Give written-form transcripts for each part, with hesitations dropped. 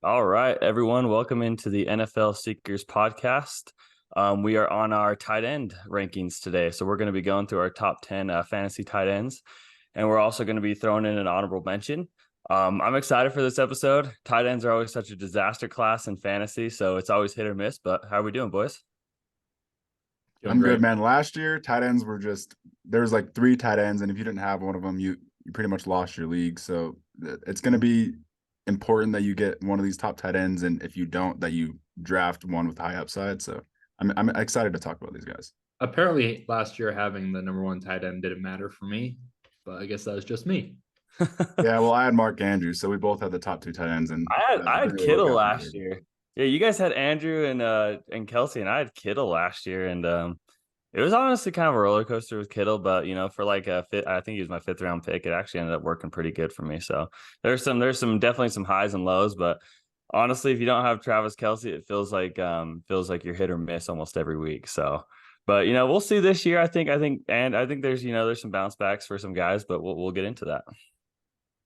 All right, everyone, welcome into the NFL Seekers podcast. We are on our tight end rankings today. So we're going to be going through our top 10 fantasy tight ends, and we're also going to be throwing in an honorable mention. I'm excited for this episode. Tight ends are always such a disaster class in fantasy, so it's always hit or miss. But how are we doing, boys? Doing I'm good, great. man. Last year, tight ends were just there's like three tight ends, and if you didn't have one of them, you pretty much lost your league. So it's going to be important that you get one of these top tight ends, and if you don't, that you draft one with high upside. So I'm excited to talk about these guys. Apparently, last year having the number one tight end didn't matter for me, but I guess that was just me. Yeah, well, I had Mark Andrews, so we both had the top two tight ends, and I it had didn't really work Kittle out for last me. year. Yeah, you guys had Andrew and Kelsey, and I had Kittle last year, and it was honestly kind of a roller coaster with Kittle, but for like a fifth, I think he was my fifth round pick. It actually ended up working pretty good for me. So there's some definitely some highs and lows, but honestly, if you don't have Travis Kelsey, it feels like you're hit or miss almost every week. So, but we'll see this year. I think there's some bounce backs for some guys, but we'll get into that.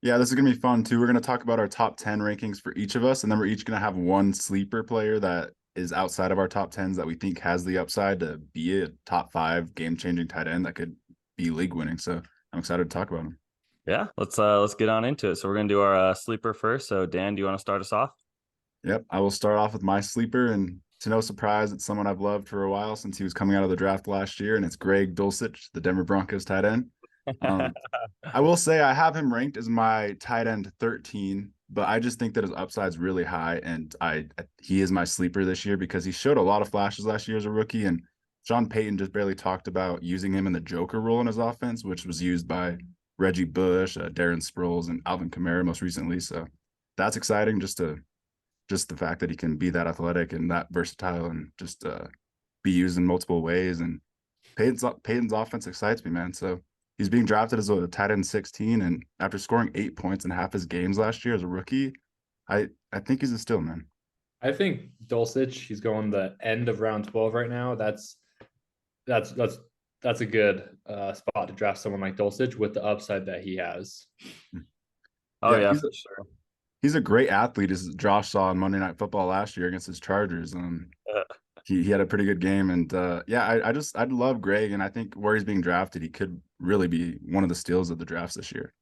Yeah, this is gonna be fun too. We're gonna talk about our top 10 rankings for each of us, and then we're each gonna have one sleeper player that is outside of our top tens that we think has the upside to be a top five game-changing tight end that could be league winning. So I'm excited to talk about him. Yeah, let's get on into it. So we're gonna do our sleeper first. So Dan, do you want to start us off? Yep, I will start off with my sleeper, and to no surprise, it's someone I've loved for a while since he was coming out of the draft last year, and it's Greg Dulcich, the Denver Broncos tight end. Um, I will say I have him ranked as my tight end 13, but I just think that his upside's really high, and he is my sleeper this year because he showed a lot of flashes last year as a rookie, and Sean Payton just barely talked about using him in the Joker role in his offense, which was used by Reggie Bush, Darren Sproles, and Alvin Kamara most recently. So that's exciting, just the fact that he can be that athletic and that versatile and just be used in multiple ways. And Peyton's offense excites me, man. So he's being drafted as a tight end 16, and after scoring 8 points in half his games last year as a rookie, I think he's a steal, man. I think Dulcich, he's going the end of round 12 right now. That's that's a good spot to draft someone like Dulcich with the upside that he has. Oh Yeah, yeah, he's for sure. he's a great athlete, as Josh saw on Monday Night Football last year against his Chargers. Uh, He had a pretty good game, and yeah, I'd love Greg, and I think where he's being drafted, he could really be one of the steals of the drafts this year.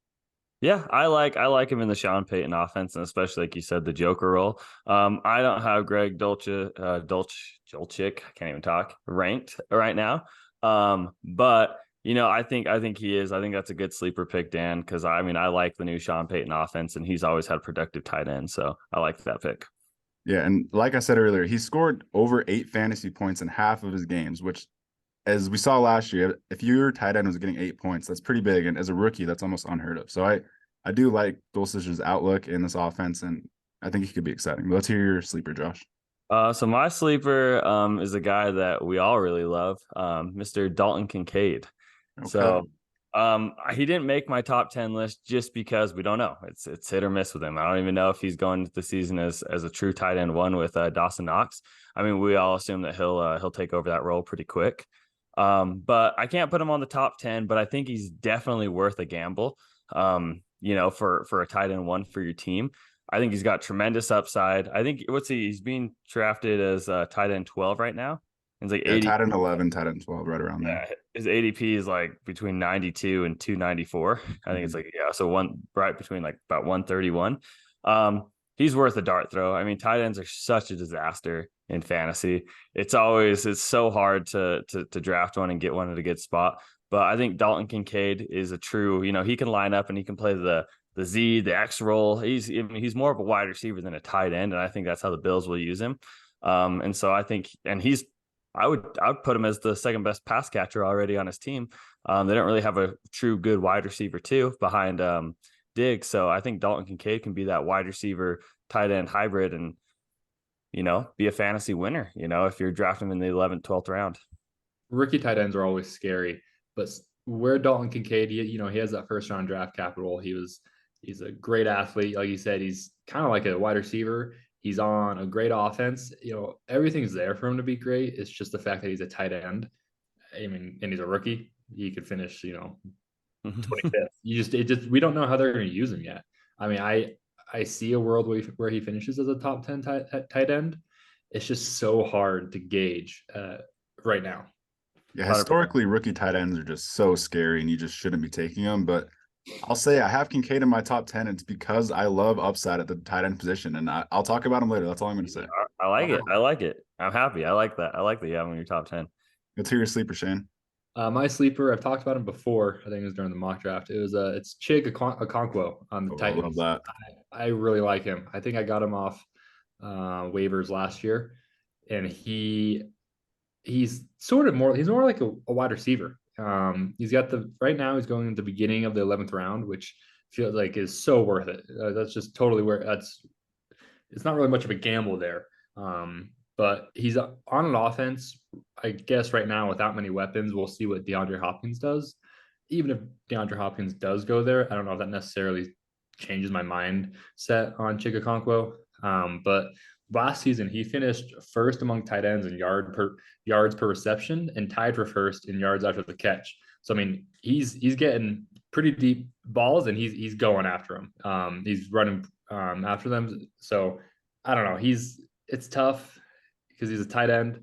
Yeah, I like him in the Sean Payton offense, and especially like you said, the Joker role. I don't have Greg Dolchik, I can't even talk, ranked right now. But I think he is. I think that's a good sleeper pick, Dan, because I mean I like the new Sean Payton offense, and he's always had productive tight ends, so I like that pick. Yeah, and like I said earlier, he scored over 8 fantasy points in half of his games, which, as we saw last year, if your tight end was getting 8 points, that's pretty big, and as a rookie, that's almost unheard of. So I do like Dulcich's outlook in this offense, and I think he could be exciting. But let's hear your sleeper, Josh. So my sleeper is a guy that we all really love, Mr. Dalton Kincaid. Okay. So he didn't make my top 10 list just because we don't know. It's hit or miss with him. I don't even know if he's going to the season as a true tight end one with Dawson Knox. I mean, we all assume that he'll take over that role pretty quick. But I can't put him on the top 10, but I think he's definitely worth a gamble. For a tight end one for your team. I think he's got tremendous upside. I think he's being drafted as tight end 12 right now. He's like Yeah, 80. tight end 11, tight end 12, right around there. Yeah, his ADP is like between 92 and 294. I think it's Mhm. like, yeah, so one right between like about 131. He's worth a dart throw. I mean, tight ends are such a disaster in fantasy. It's so hard to draft one and get one at a good spot. But I think Dalton Kincaid is a true, he can line up and he can play the Z, the X role. He's more of a wide receiver than a tight end, and I think that's how the Bills will use him. And so I think, and I would put him as the second best pass catcher already on his team. They don't really have a true good wide receiver too behind Diggs. So I think Dalton Kincaid can be that wide receiver tight end hybrid and be a fantasy winner, if you're drafting him in the 11th, 12th round. Rookie tight ends are always scary, but where Dalton Kincaid, he has that first round draft capital. He's a great athlete. Like you said, he's kind of like a wide receiver. He's on a great offense. Everything's there for him to be great. It's just the fact that he's a tight end. I mean, and he's a rookie. He could finish, 25th. We don't know how they're going to use him yet. I mean, I see a world where he finishes as a top 10 tight end. It's just so hard to gauge right now. Yeah, 100%. historically, rookie tight ends are just so scary, and you just shouldn't be taking them. But I'll say I have Kincaid in my top 10. It's because I love upside at the tight end position, and I'll talk about him later. That's all I'm going to say. I like it. I like it. I'm happy. I like that. I like that you have him in your top 10. Let's hear your sleeper, Shane. My sleeper, I've talked about him before. I think it was during the mock draft. It's Chig Okonkwo on the I love Titans. that. I really like him. I think I got him off waivers last year, and he's more like a wide receiver. He's got right now he's going at the beginning of the 11th round, which feels like is so worth it. That's just totally it's not really much of a gamble there. But he's on an offense, I guess right now without many weapons. We'll see what DeAndre Hopkins does. Even if DeAndre Hopkins does go there, I don't know if that necessarily changes my mindset on Chig Okonkwo. But last season he finished first among tight ends in yards per reception and tied for first in yards after the catch. So I mean, he's getting pretty deep balls and he's going after them. He's running after them. So I don't know. It's tough because he's a tight end.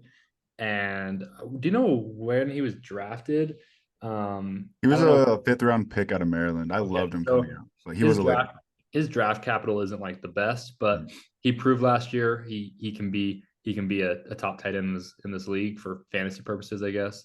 And do you know when he was drafted? He was a 5th round pick out of Maryland. I loved him coming out. So he was his draft capital isn't like the best, but he proved last year he can be a top tight end in this league for fantasy purposes, I guess.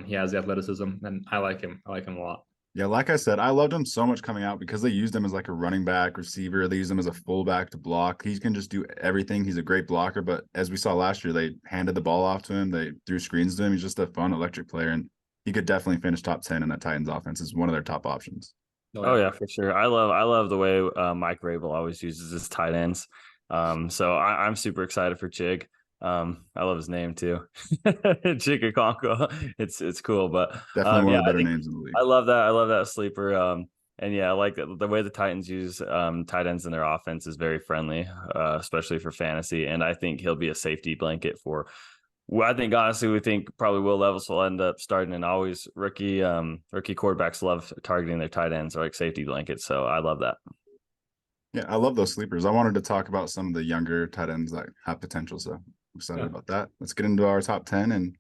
He has the athleticism, and I like him. I like him a lot. Yeah, like I said, I loved him so much coming out because they used him as like a running back, receiver. They used him as a fullback to block. He can just do everything. He's a great blocker. But as we saw last year, they handed the ball off to him. They threw screens to him. He's just a fun, electric player, and he could definitely finish top 10 in that Titans offense. Is one of their top options. Oh yeah, for sure. I love the way Mike Rabel always uses his tight ends. So I'm super excited for Chig. I love his name too. Chig Okonkwo. It's cool, but definitely one of the better names in the league. I love that. I love that sleeper. And yeah, I like the way the Titans use tight ends in their offense is very friendly, especially for fantasy. And I think he'll be a safety blanket for. Well, I think honestly, we think probably Will Levis will end up starting, and always rookie quarterbacks love targeting their tight ends or like safety blankets. So I love that. Yeah, I love those sleepers. I wanted to talk about some of the younger tight ends that have potential. So I'm excited about that. Let's get into our top 10 and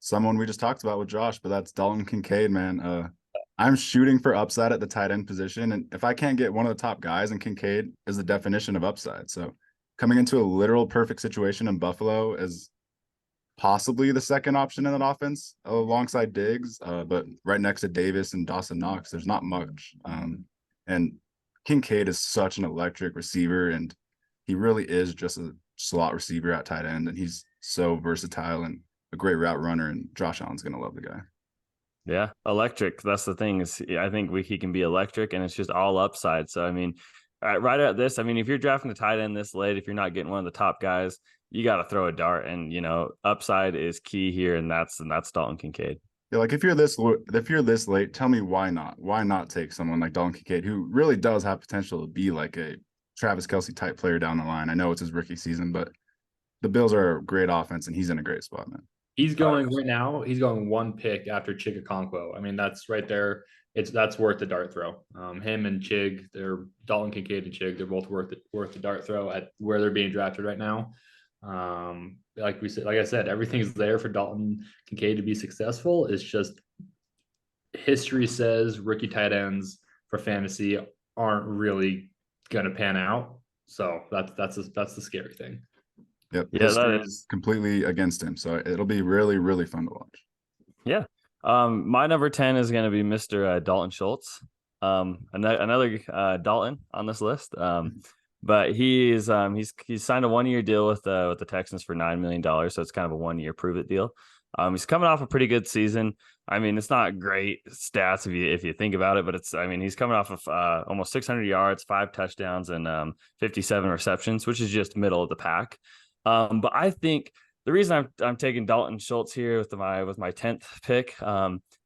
someone we just talked about with Josh, but that's Dalton Kincaid, man. I'm shooting for upside at the tight end position. And if I can't get one of the top guys, and Kincaid is the definition of upside. So coming into a literal perfect situation in Buffalo as possibly the second option in that offense alongside Diggs, but right next to Davis and Dawson Knox, there's not much. And Kincaid is such an electric receiver, and he really is just a slot receiver at tight end, and he's so versatile and a great route runner, and Josh Allen's going to love the guy. Yeah, electric. That's the thing is I think he can be electric, and it's just all upside. So, I mean, right at this, I mean, if you're drafting a tight end this late, if you're not getting one of the top guys, you got to throw a dart, and upside is key here, and that's Dalton Kincaid. Yeah, like if you're this late, tell me why not? Why not take someone like Dalton Kincaid, who really does have potential to be like a Travis Kelce type player down the line? I know it's his rookie season, but the Bills are a great offense, and he's in a great spot, man. He's going right now. He's going one pick after Chig Okonkwo. I mean, that's right there. That's worth the dart throw. Him and Chig, they're Dalton Kincaid and Chig. They're both worth the dart throw at where they're being drafted right now. Like I said, everything's there for Dalton Kincaid to be successful. It's just history says rookie tight ends for fantasy aren't really gonna pan out. So that's the scary thing. Yep. Yeah, that is completely against him. So it'll be really, really fun to watch. Yeah. My number 10 is going to be Mr. Dalton Schultz. Another Dalton on this list. But he's signed a 1-year deal with the Texans for $9 million. So it's kind of a 1-year prove it deal. He's coming off a pretty good season. I mean, it's not great stats if you think about it, but he's coming off of almost 600 yards, 5 touchdowns, and 57 receptions, which is just middle of the pack. But I think the reason I'm taking Dalton Schultz here with my 10th pick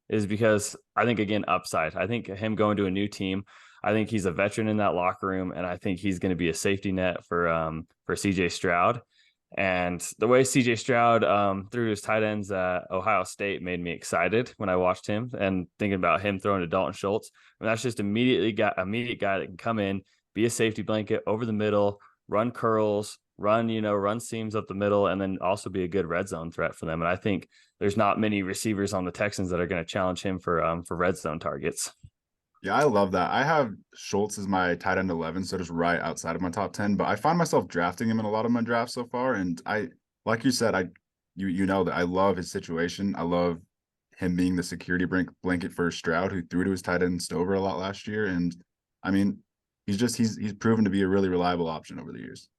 is because I think, again, upside. I think him going to a new team, I think he's a veteran in that locker room, and I think he's going to be a safety net for CJ Stroud. And the way CJ Stroud threw his tight ends at Ohio State made me excited when I watched him, and thinking about him throwing to Dalton Schultz. And that's just immediate guy that can come in, be a safety blanket over the middle, run curls, run seams up the middle, and then also be a good red zone threat for them. And I think there's not many receivers on the Texans that are going to challenge him for red zone targets. Yeah, I love that. I have Schultz as my tight end 11, so just right outside of my top 10. But I find myself drafting him in a lot of my drafts so far, and like you said, you know that I love his situation. I love him being the security blanket for Stroud, who threw to his tight end Stover a lot last year, and I mean, he's proven to be a really reliable option over the years.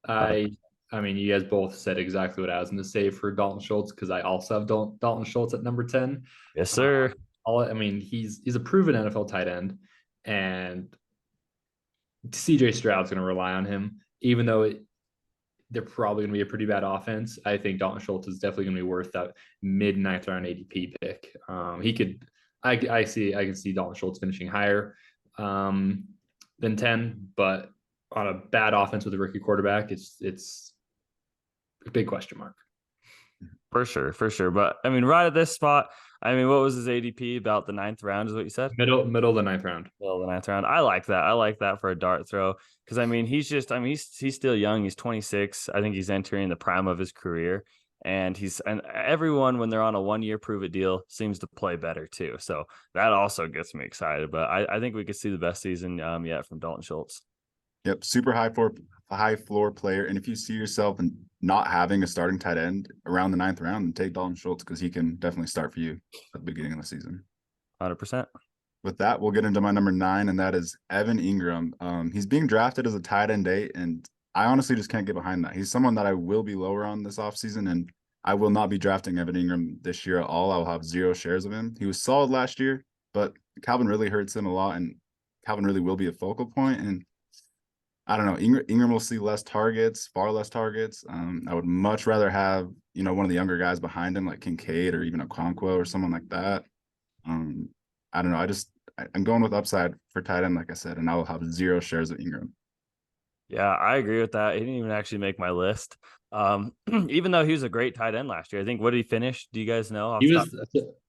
I mean, you guys both said exactly what I was going to say for Dalton Schultz, because I also have Dalton Schultz at number 10. Yes, sir. I mean, he's a proven NFL tight end, and CJ Stroud's going to rely on him, even though they're probably going to be a pretty bad offense. I think Dalton Schultz is definitely going to be worth that mid ninth round ADP pick. He could, I can see Dalton Schultz finishing higher than 10, but on a bad offense with a rookie quarterback, it's a big question mark. For sure. But I mean, right at this spot, I mean, what was his ADP? About the 9th round is what you said? Middle of the 9th round. Middle of the 9th round. I like that. I like that for a dart throw. Because I mean, he's still young. He's 26. I think he's entering the prime of his career. And everyone, when they're on a 1-year prove it deal, seems to play better too. So that also gets me excited. But I think we could see the best season yet from Dalton Schultz. Yep, super high floor player. And if you see yourself in not having a starting tight end around the 9th round, then take Dalton Schultz, because he can definitely start for you at the beginning of the season. 100%. With that, we'll get into my number 9, and that is Evan Ingram. He's being drafted as a tight end 8, and I honestly just can't get behind that. He's someone that I will be lower on this offseason, and I will not be drafting Evan Ingram this year at all. I'll have 0 shares of him. He was solid last year, but Calvin Ridley hurts him a lot, and Calvin Ridley will be a focal point, and I don't know. Ingram will see far less targets. I would much rather have, one of the younger guys behind him, like Kincaid or even Okonkwo or someone like that. I don't know. I'm going with upside for tight end, like I said, and I will have 0 shares of Ingram. Yeah, I agree with that. He didn't even actually make my list. Even though he was a great tight end last year. I think, what did he finish? Do you guys know?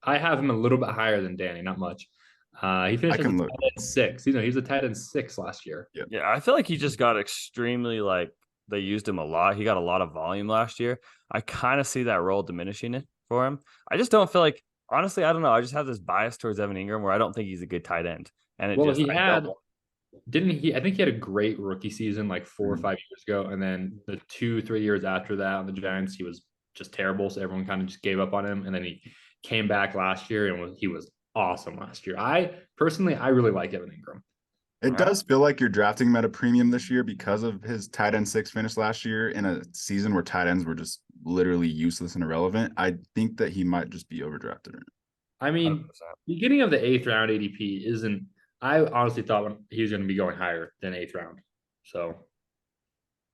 I have him a little bit higher than Danny, not much. He finished as a tight end 6. He was a tight end 6 last year. Yep. Yeah, I feel like he just got extremely, they used him a lot. He got a lot of volume last year. I kind of see that role diminishing it for him. I just don't feel like, honestly, I don't know. I just have this bias towards Evan Ingram where I don't think he's a good tight end. And didn't he? I think he had a great rookie season like 4 or 5 years ago, and then the 2-3 years after that on the Giants, he was just terrible. So everyone kind of just gave up on him, and then he came back last year and he was awesome last year. I really like Evan Ingram. It does feel like you're drafting him at a premium this year because of his tight end 6 finish last year in a season where tight ends were just literally useless and irrelevant. I think that he might just be overdrafted. I mean, 100%. Beginning of the 8th round ADP isn't. I honestly thought he was going to be going higher than 8th round. So,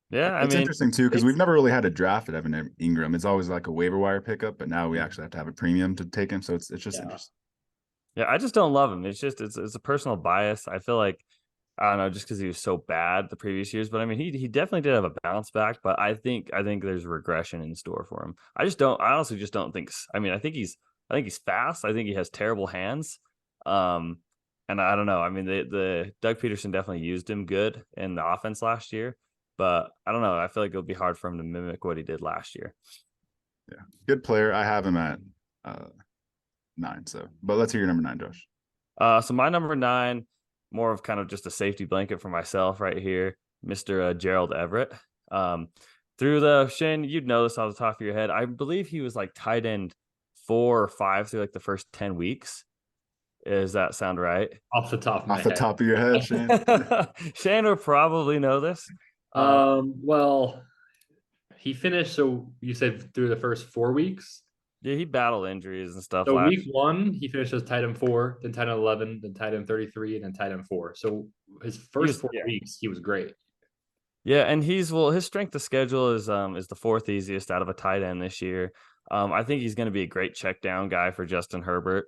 yeah, it's interesting too, because we've never really had a draft at Evan Ingram. It's always like a waiver wire pickup, but now we actually have to have a premium to take him. So it's just interesting. Yeah, I just don't love him. It's a personal bias. I feel like, I don't know, just because he was so bad the previous years. But I mean, he definitely did have a bounce back. But I think there's regression in store for him. I honestly just don't think. I mean, I think he's fast. I think he has terrible hands. And I don't know. I mean, the Doug Peterson definitely used him good in the offense last year. But I don't know. I feel like it'll be hard for him to mimic what he did last year. Yeah, good player. I have him at 9. So, but let's hear your number 9, Josh. So my number 9, more of kind of just a safety blanket for myself right here, Mr. Gerald Everett. Through the Shane, you'd know this off the top of your head. I believe he was like tight end 4 or 5 through like the first 10 weeks. Does that sound right? Off the top of your head, Shane. Shane would probably know this. Well, he finished. So you said through the first 4 weeks. Yeah, he battled injuries and stuff. So week 1, he finished as tight end 4, then tight end 11, then tight end 33, and then tight end 4. So his first 4 weeks, he was great. Yeah, and his strength of schedule is the 4th easiest out of a tight end this year. I think he's going to be a great check down guy for Justin Herbert.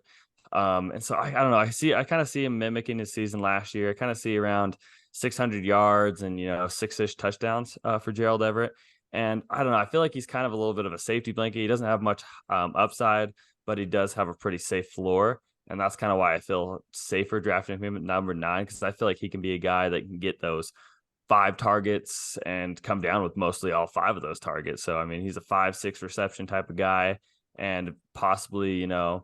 And so I don't know. I kind of see him mimicking his season last year. I kind of see around 600 yards and 6-ish touchdowns for Gerald Everett. And I don't know. I feel like he's kind of a little bit of a safety blanket. He doesn't have much upside, but he does have a pretty safe floor. And that's kind of why I feel safer drafting him at number 9, because I feel like he can be a guy that can get those 5 targets and come down with mostly all 5 of those targets. So, I mean, he's a 5-6 reception type of guy, and possibly, on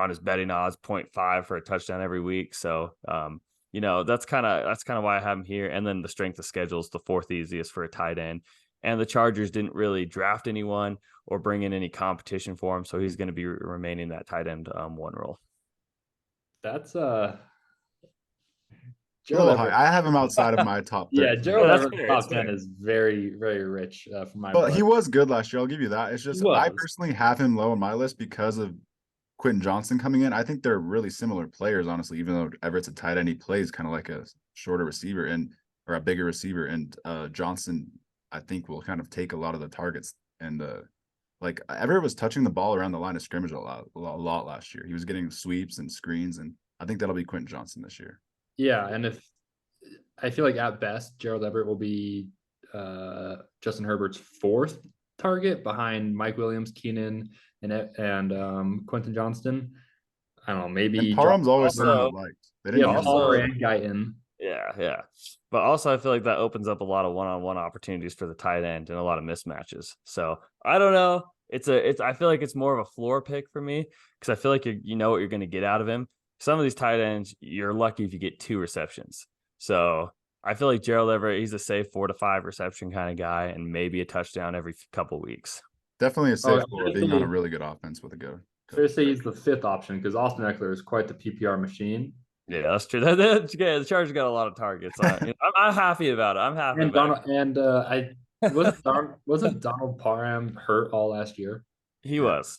his betting odds, 0.5 for a touchdown every week. So, that's kind of why I have him here. And then the strength of schedule is the 4th easiest for a tight end. And the Chargers didn't really draft anyone or bring in any competition for him, so he's going to be remaining that tight end 1 role. That's a little high. I have him outside of my top 30. Yeah, Gerald Everett's top 10 is very, very rich for my. But he was good last year. I'll give you that. It's just I personally have him low on my list because of Quentin Johnson coming in. I think they're really similar players, honestly. Even though Everett's a tight end, he plays kind of like a shorter receiver or a bigger receiver, and Johnson, I think, will kind of take a lot of the targets. And like Everett was touching the ball around the line of scrimmage a lot last year. He was getting sweeps and screens, and I think that'll be Quentin Johnson this year. Yeah, and if I feel like at best Gerald Everett will be Justin Herbert's 4th target behind Mike Williams, Keenan, and Quentin Johnston. I don't know, maybe. And Parham's always someone liked. They didn't Palmer and Guyton. Yeah. But also I feel like that opens up a lot of one-on-one opportunities for the tight end and a lot of mismatches. So I don't know. I feel like it's more of a floor pick for me, because I feel like you know what you're going to get out of him. Some of these tight ends, you're lucky if you get 2 receptions. So I feel like Gerald Everett, he's a safe 4 to 5 reception kind of guy, and maybe a touchdown every couple weeks. Definitely a safe for being on a really good offense with a good. Fair to say he's the 5th option, because Austin Ekeler is quite the PPR machine. Yeah, that's true. The Chargers got a lot of targets. I'm happy about it. I'm happy about it. Wasn't Donald Parham hurt all last year? He was.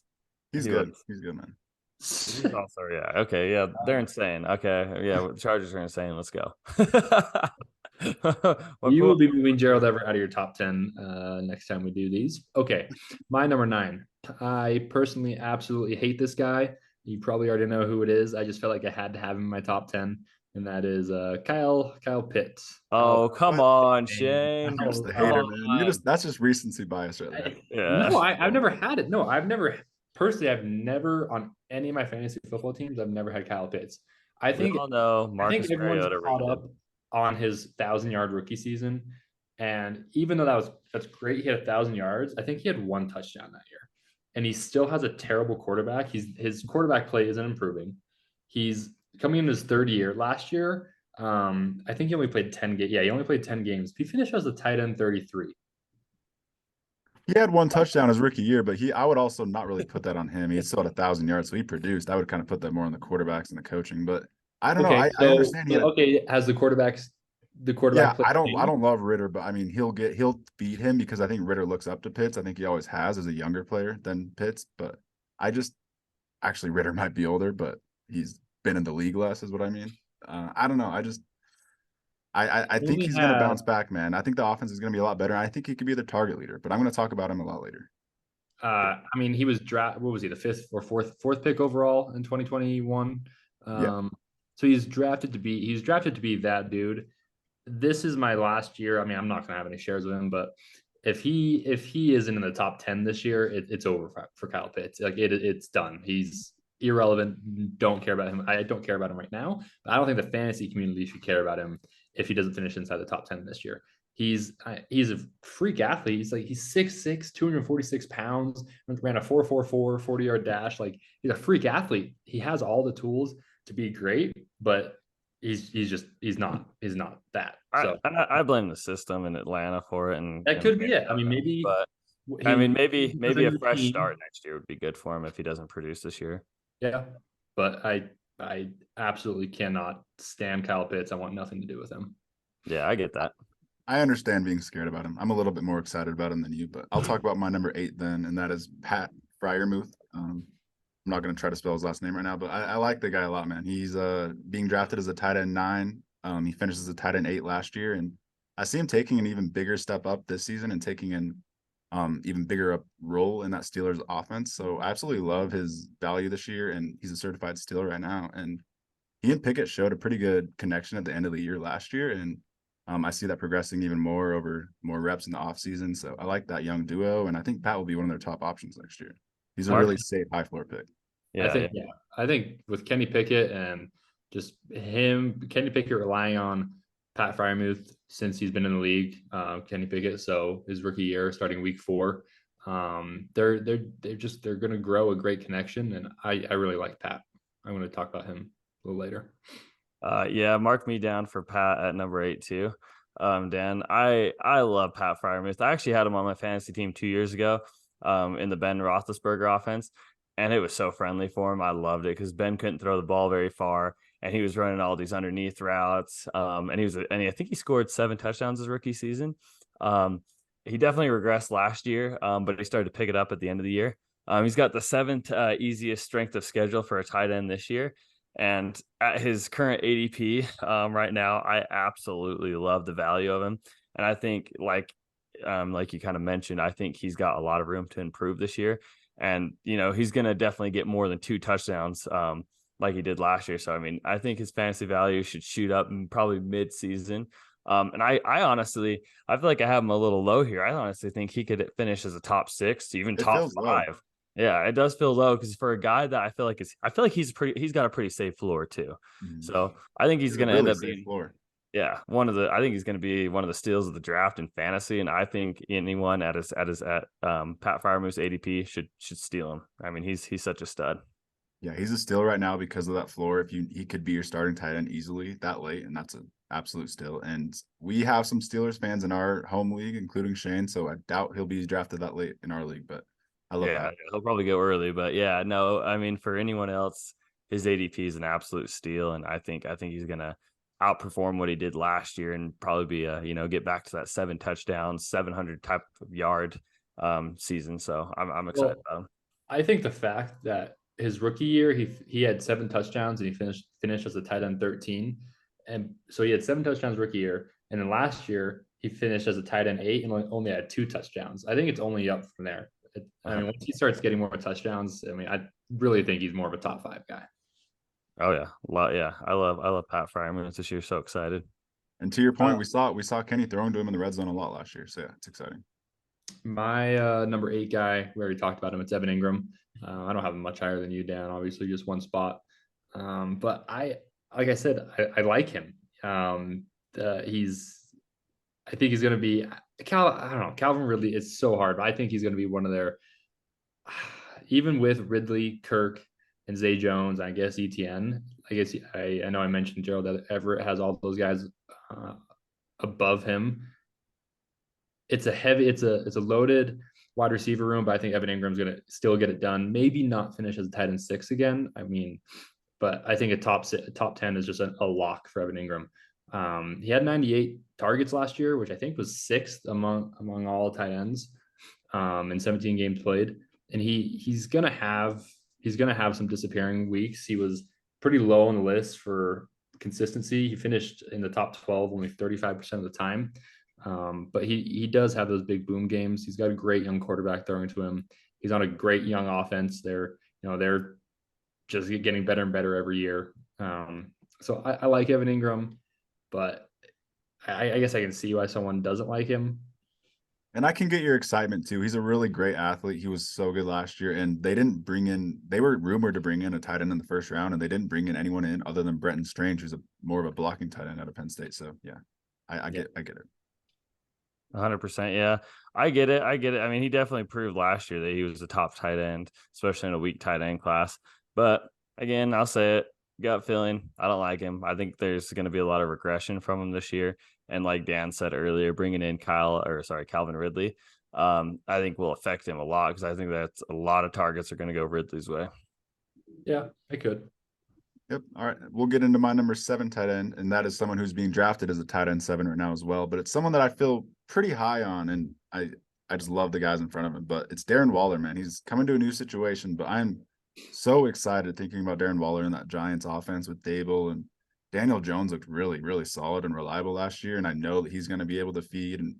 He's good. He's good, man. He's also, yeah. Okay, yeah, they're insane. Okay, yeah, the Chargers are insane. Let's go. You will be moving Gerald Everett out of your top 10 next time we do these. Okay, my number 9. I personally absolutely hate this guy. You probably already know who it is. I just felt like I had to have him in my top 10, and that is Kyle Pitts. Oh, come on, Shane. You're just the hater, man. That's just recency bias right there. Yeah. No, I've never had it. No, I've never on any of my fantasy football teams, I've never had Kyle Pitts. I think everyone's caught up on his 1,000-yard rookie season, and even though that's great, he had 1,000 yards. I think he had 1 touchdown that year, and he still has a terrible quarterback. His quarterback play isn't improving. He's coming in his 3rd year. Last year, I think he only played 10 games. Yeah, he only played 10 games. He finished as a tight end 33. He had 1 touchdown his rookie year, but I would also not really put that on him. He still had 1,000 yards, so he produced. I would kind of put that more on the quarterbacks and the coaching, but I don't know. I understand. Has the quarterback? Yeah, I don't love Ritter, but I mean, he'll beat him because I think Ritter looks up to Pitts. I think he always has as a younger player than Pitts, but actually Ritter might be older, but he's been in the league less, is what I mean. I don't know. I think he's going to bounce back, man. I think the offense is going to be a lot better. I think he could be the target leader, but I'm going to talk about him a lot later. I mean, he was what was he, the 5th or 4th pick overall in 2021? So he's drafted to be that dude. This is my last year. I mean, I'm not going to have any shares with him, but if he isn't in the top 10 this year, it's over for Kyle Pitts. Like it's done. He's irrelevant. Don't care about him. I don't care about him right now, but I don't think the fantasy community should care about him if he doesn't finish inside the top 10 this year. He's a freak athlete. He's 6'6", 246 pounds, ran a 4.44 40-yard dash. Like, he's a freak athlete. He has all the tools to be great, but he's not that. So I blame the system in Atlanta for it, and that could be it. I mean, maybe maybe a fresh start next year would be good for him if he doesn't produce this year. Yeah, but I absolutely cannot stand Kyle Pitts. I want nothing to do with him. Yeah, I get that. I understand being scared about him. I'm a little bit more excited about him than you, but I'll talk about my number 8 then, and that is Pat Freiermuth. I'm not going to try to spell his last name right now, but I like the guy a lot, man. He's being drafted as a tight end 9. He finishes as a tight end 8 last year, and I see him taking an even bigger step up this season and taking an even bigger role in that Steelers offense. So I absolutely love his value this year, and he's a certified Steeler right now. And he and Pickett showed a pretty good connection at the end of the year last year, and I see that progressing even more over more reps in the offseason. So I like that young duo, and I think Pat will be one of their top options next year. He's a really safe high floor pick. Yeah, I think with Kenny Pickett and just Kenny Pickett relying on Pat Fryermuth since he's been in the league, Kenny Pickett. So his rookie year, starting week 4, they're going to grow a great connection, and I really like Pat. I'm going to talk about him a little later. Yeah, mark me down for Pat at number 8 too. Dan, I love Pat Fryermuth. I actually had him on my fantasy team 2 years ago, in the Ben Roethlisberger offense, and it was so friendly for him. I loved it because Ben couldn't throw the ball very far, and he was running all these underneath routes. I think he scored 7 touchdowns his rookie season. He definitely regressed last year, but he started to pick it up at the end of the year. He's got the 7th easiest strength of schedule for a tight end this year. And at his current ADP right now, I absolutely love the value of him. And I think like you kind of mentioned, I think he's got a lot of room to improve this year. And, he's going to definitely get more than 2 touchdowns like he did last year. So, I mean, I think his fantasy value should shoot up in probably mid-season. And I honestly, I feel like I have him a little low here. I honestly think he could finish as a top 6, even It top feels low. 5. Yeah, it does feel low because for a guy that I feel like he's got a pretty safe floor too. So I think he's going to end up being floor. Yeah, I think he's going to be one of the steals of the draft in fantasy, and I think anyone at Pat Fryermuth's ADP should steal him. I mean, he's such a stud. Yeah, he's a steal right now because of that floor. He could be your starting tight end easily that late, and that's an absolute steal. And we have some Steelers fans in our home league, including Shane. So I doubt he'll be drafted that late in our league, but I love that. He'll probably go early, but yeah, no, I mean for anyone else, his ADP is an absolute steal, and I think he's gonna outperform what he did last year and probably be get back to that 7 touchdowns, 700 type of yard season. So I'm excited about him. I think the fact that his rookie year he had 7 touchdowns and he finished as a tight end 13, and so he had 7 touchdowns rookie year, and then last year he finished as a tight end 8 and only had 2 touchdowns. I think it's only up from there. I mean, once he starts getting more touchdowns, I mean, I really think he's more of a top 5 guy. Oh yeah, I love Pat Fryermuth this year. So excited. And to your point, we saw Kenny throwing to him in the red zone a lot last year. So yeah, it's exciting. My number 8 guy, we already talked about him. It's Evan Ingram. I don't have him much higher than you, Dan. Obviously, just one spot. But like I said, I like him. I think he's going to be I don't know. Calvin Ridley. It's so hard, but I think he's going to be one of their. Even with Ridley, Kirk, and Zay Jones, I guess ETN. I know I mentioned Gerald Everett has all those guys above him. It's a loaded wide receiver room, but I think Evan Ingram's going to still get it done. Maybe not finish as a tight end 6 again. I mean, but I think a top 10 is just a lock for Evan Ingram. He had 98 targets last year, which I think was 6th among all tight ends in 17 games played. And he's gonna have some disappearing weeks. He was pretty low on the list for consistency. He finished in the top 12 only 35% of the time. But he does have those big boom games. He's got a great young quarterback throwing to him. He's on a great young offense. They're just getting better and better every year. So I like Evan Ingram, but I guess I can see why someone doesn't like him. And I can get your excitement too. He's a really great athlete. He was so good last year, and they were rumored to bring in a tight end in the first round, and they didn't bring in anyone in other than Brenton Strange, who's more of a blocking tight end out of Penn State. So yeah, I get it. 100%. Yeah, I get it. I mean, he definitely proved last year that he was a top tight end, especially in a weak tight end class. But again, I'll say it, gut feeling, I don't like him. I think there's going to be a lot of regression from him this year. And like Dan said earlier, bringing in Calvin Ridley, I think will affect him a lot because I think that's a lot of targets are going to go Ridley's way. Yeah, I could. Yep. All right. We'll get into my number 7 tight end, and that is someone who's being drafted as a tight end 7 right now as well. But it's someone that I feel pretty high on, and I just love the guys in front of him. But it's Darren Waller, man. He's coming to a new situation, but I'm so excited thinking about Darren Waller in that Giants offense with Dable, and Daniel Jones looked really, really solid and reliable last year. And I know that he's going to be able to feed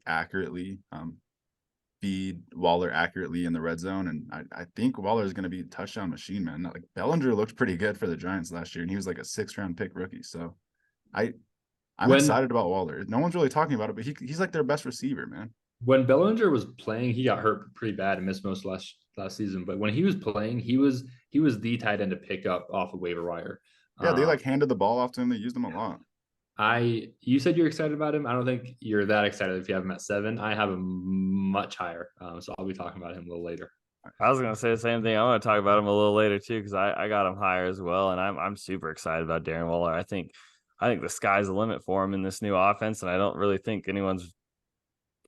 Waller accurately in the red zone. And I think Waller is going to be a touchdown machine, man. Like Bellinger looked pretty good for the Giants last year, and he was like a 6th round pick rookie. So I'm excited about Waller. No one's really talking about it, but he's like their best receiver, man. When Bellinger was playing, he got hurt pretty bad and missed most last season. But when he was playing, he was the tight end to pick up off the waiver wire. Yeah, they Um, like handed the ball off to him. They used him a lot. you said you're excited about him. I don't think you're that excited if you have him at 7. I have him much higher, so I'll be talking about him a little later. I was gonna say the same thing. I want to talk about him a little later too, because I got him higher as well, and I'm super excited about Darren Waller. I think the sky's the limit for him in this new offense, and I don't really think anyone's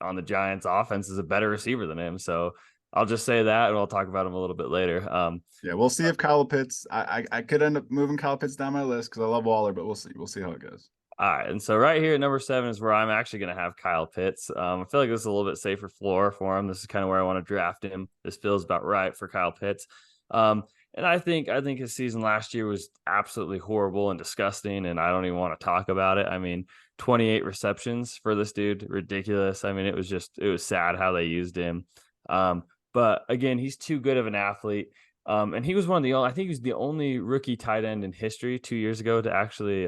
on the Giants offense is a better receiver than him. So I'll just say that, and I'll talk about him a little bit later. Yeah, we'll see if Kyle Pitts. I could end up moving Kyle Pitts down my list because I love Waller, but we'll see. We'll see how it goes. All right, and so right here at number 7 is where I'm actually going to have Kyle Pitts. I feel like this is a little bit safer floor for him. This is kind of where I want to draft him. This feels about right for Kyle Pitts. And I think his season last year was absolutely horrible and disgusting, and I don't even want to talk about it. I mean, 28 receptions for this dude, ridiculous. I mean, it was sad how they used him. But again, he's too good of an athlete. And he was one of the only, I think he was the only rookie tight end in history 2 years ago to actually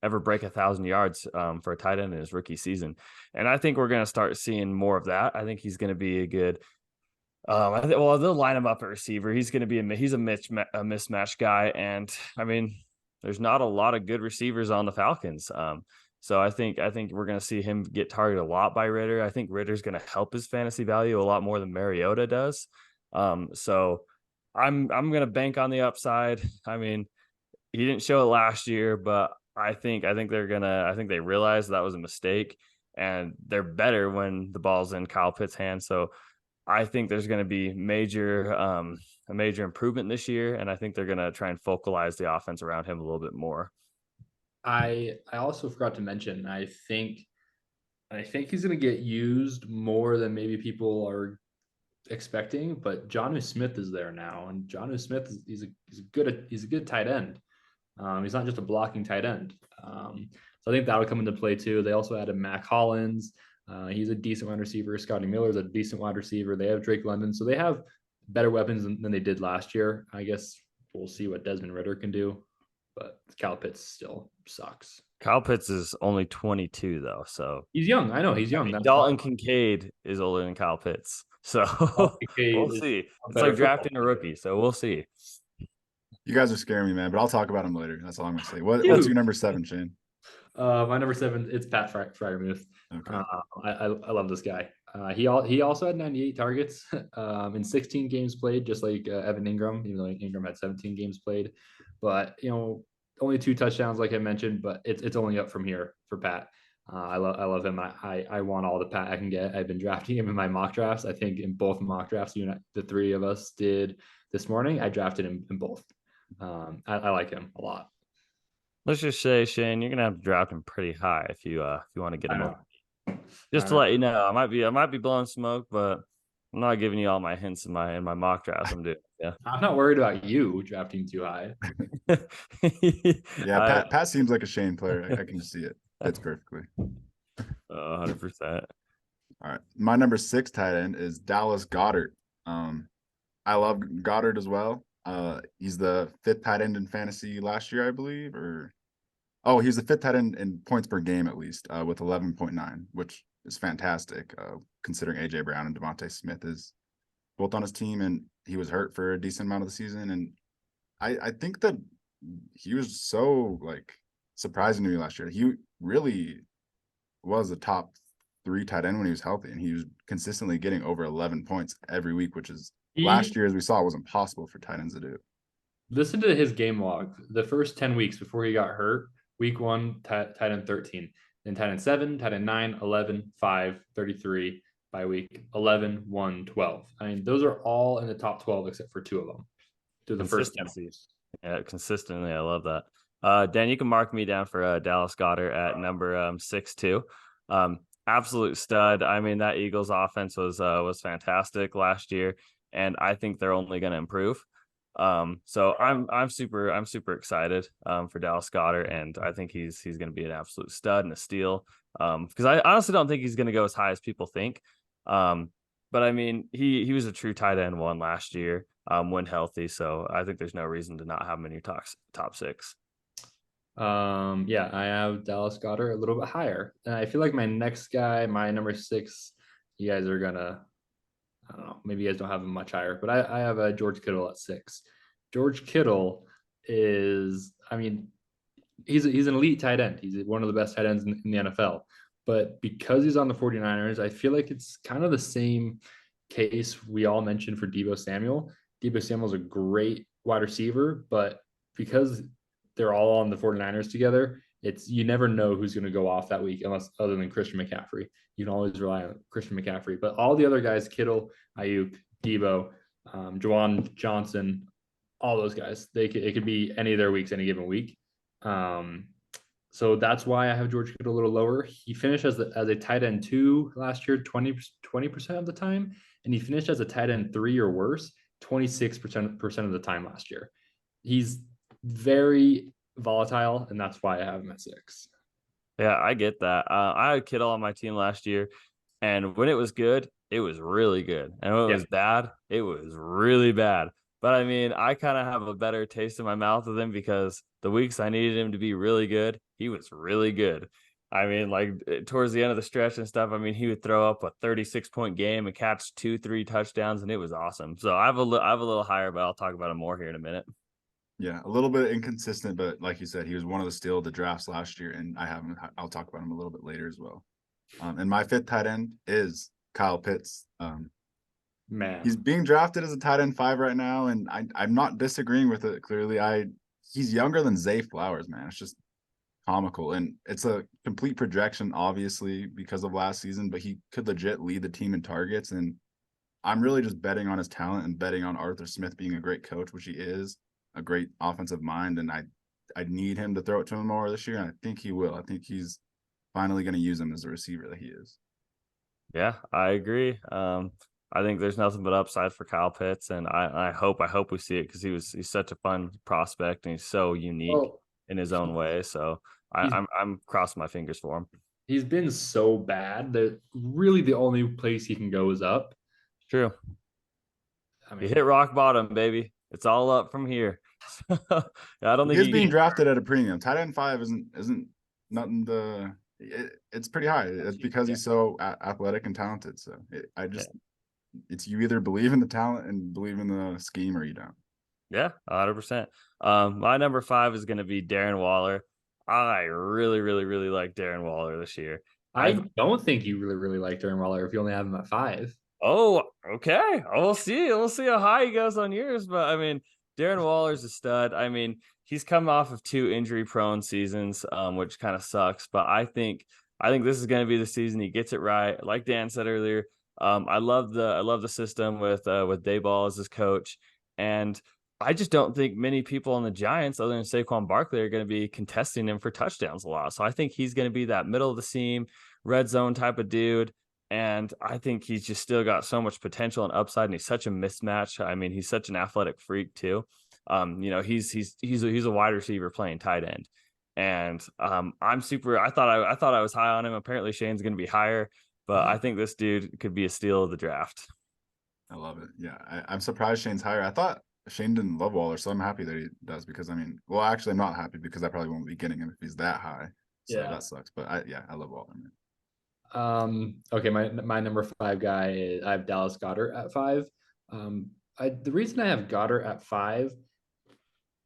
ever break 1,000 yards for a tight end in his rookie season. And I think we're going to start seeing more of that. I think he's going to be a good, they'll line him up at receiver. He's going to be he's a mismatch guy. And I mean, there's not a lot of good receivers on the Falcons. So I think we're going to see him get targeted a lot by Ritter. I think Ritter's going to help his fantasy value a lot more than Mariota does. So I'm going to bank on the upside. I mean, he didn't show it last year, but I think they realize that was a mistake, and they're better when the ball's in Kyle Pitts' hands. So I think there's going to be a major improvement this year, and I think they're going to try and focalize the offense around him a little bit more. I also forgot to mention, I think he's going to get used more than maybe people are expecting, but Jonnu Smith is there now, and Jonnu Smith he's a good tight end. He's not just a blocking tight end. So I think that'll come into play too. They also added Mac Hollins. He's a decent wide receiver. Scotty Miller's a decent wide receiver. They have Drake London. So they have better weapons than they did last year. I guess we'll see what Desmond Ritter can do, but Kyle Pitts still sucks. Kyle Pitts is only 22 though, so he's young. I know he's young. Dalton Kincaid is older than Kyle Pitts, so we'll see. It's like drafting a rookie, so we'll see. You guys are scaring me, man, but I'll talk about him later. That's all I'm gonna say. What's your number 7, Shane? My number 7, it's Pat Freiermuth. Okay. I love this guy. He also had 98 targets in 16 games played, just like Evan Ingram, even though Ingram had 17 games played. But only 2 touchdowns, like I mentioned. But it's only up from here for Pat. I love him. I want all the Pat I can get. I've been drafting him in my mock drafts. I think in both mock drafts, the 3 of us did this morning. I drafted him in both. I like him a lot. Let's just say, Shane, you're gonna have to draft him pretty high if you want to get him up. Just to let you know, I might be blowing smoke, but I'm not giving you all my hints in my mock drafts. I'm doing. Yeah, I'm not worried about you drafting too high. Yeah, Pat seems like a Shane player. I can see it. That's perfectly. 100%. All right, my number 6 tight end is Dallas Goedert. I love Goddard as well. He's the 5th tight end in fantasy last year, I believe, he's the 5th tight end in points per game, at least, with 11.9, which is fantastic, considering AJ Brown and Devontae Smith is both on his team, and he was hurt for a decent amount of the season. And I think that he was so surprising to me last year. He really was a top 3 tight end when he was healthy, and he was consistently getting over 11 points every week, which is last year, as we saw, it was impossible for tight ends to do. Listen to his game log. The first 10 weeks before he got hurt, week 1, tight end 13. Then tight end 7, tight end 9, 11, 5, 33. By week 11, 1, 12. I mean, those are all in the top 12 except for 2 of them. To the first 10 weeks. Yeah, consistently. I love that. Dan, you can mark me down for Dallas Goedert at number 6 too. Absolute stud. I mean, that Eagles offense was fantastic last year, and I think they're only going to improve. So I'm super excited for Dallas Goedert, and I think he's going to be an absolute stud and a steal. Because I honestly don't think he's going to go as high as people think. But I mean, he was a true tight end 1 last year when healthy. So I think there's no reason to not have him in your top 6. Yeah, I have Dallas Goedert a little bit higher. And I feel like my next guy, my number 6 you guys are gonna, I don't know, maybe you guys don't have him much higher, but I have a George Kittle at 6. George Kittle is, I mean, he's an elite tight end. He's one of the best tight ends in the NFL. But because he's on the 49ers, I feel like it's kind of the same case we all mentioned for Deebo Samuel. Deebo Samuel's a great wide receiver, but because they're all on the 49ers together, it's you never know who's going to go off that week unless other than Christian McCaffrey. You can always rely on Christian McCaffrey. But all the other guys, Kittle, Ayuk, Deebo, Juwan Johnson, all those guys, it could be any of their weeks, any given week. So that's why I have George Kittle a little lower. He finished as a tight end 2 last year, 20% of the time, and he finished as a tight end 3 or worse 26% of the time last year. He's very volatile, and that's why I have him at 6. Yeah, I get that. I had Kittle on my team last year, and when it was good, it was really good. And when it was bad, it was really bad. But I mean, I kind of have a better taste in my mouth with him because the weeks I needed him to be really good, he was really good. I mean, like towards the end of the stretch and stuff, I mean, he would throw up a 36-point game and catch 2-3 touchdowns, and it was awesome. So I have a little higher, but I'll talk about him more here in a minute. Yeah, a little bit inconsistent, but like you said, he was one of the steal of the drafts last year, and I'll talk about him a little bit later as well. And my 5th tight end is Kyle Pitts. Man, he's being drafted as a tight end 5 right now, and I'm not disagreeing with it. Clearly, he's younger than Zay Flowers, man. It's just comical, and it's a complete projection, obviously, because of last season. But he could legit lead the team in targets, and I'm really just betting on his talent and betting on Arthur Smith being a great coach, which he is, a great offensive mind, and I need him to throw it to him more this year, and I think he will. I think he's finally going to use him as a receiver that he is. Yeah, I agree. I think there's nothing but upside for Kyle Pitts, and I hope we see it because he's such a fun prospect and he's so unique in his own way. So I'm crossing my fingers for him. He's been so bad that really the only place he can go is up. True. I mean, you hit rock bottom, baby. It's all up from here. I don't think he's being drafted at a premium. Tight end 5 isn't nothing it's pretty high. It's because he's so athletic and talented. So it's you either believe in the talent and believe in the scheme or you don't. Yeah, 100%. My number 5 is going to be Darren Waller. I really, really, really like Darren Waller this year. I don't think you really, really like Darren Waller if you only have him at 5. Oh, okay. We'll see. We'll see how high he goes on yours. But I mean, Darren Waller's a stud. I mean, he's come off of 2 injury-prone seasons, which kind of sucks. But I think this is going to be the season he gets it right. Like Dan said earlier, I love the system with Daboll as his coach, and I just don't think many people on the Giants, other than Saquon Barkley, are going to be contesting him for touchdowns a lot. So I think he's going to be that middle of the seam, red zone type of dude. And I think he's just still got so much potential and upside, and he's such a mismatch. I mean, he's such an athletic freak too. He's a wide receiver playing tight end, and I'm super. I thought I was high on him. Apparently, Shane's going to be higher, but I think this dude could be a steal of the draft. I love it. Yeah, I'm surprised Shane's higher. I thought Shane didn't love Waller, so I'm happy that he does, because I mean, well, actually, I'm not happy because I probably won't be getting him if he's that high. So that sucks. But I love Waller, man. Okay, my number 5 guy is I have Dallas Goedert at 5. The reason I have Goedert at 5,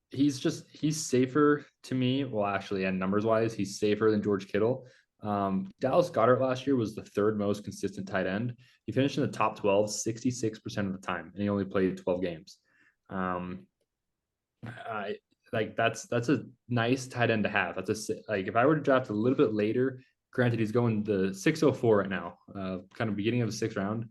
he's safer to me. Well, actually, and numbers wise, he's safer than George Kittle. Dallas Goedert last year was the 3rd most consistent tight end. He finished in the top 12 66% of the time, and he only played 12 games. That's a nice tight end to have. If I were to draft a little bit later, granted he's going the 604 right now, kind of beginning of the 6th round.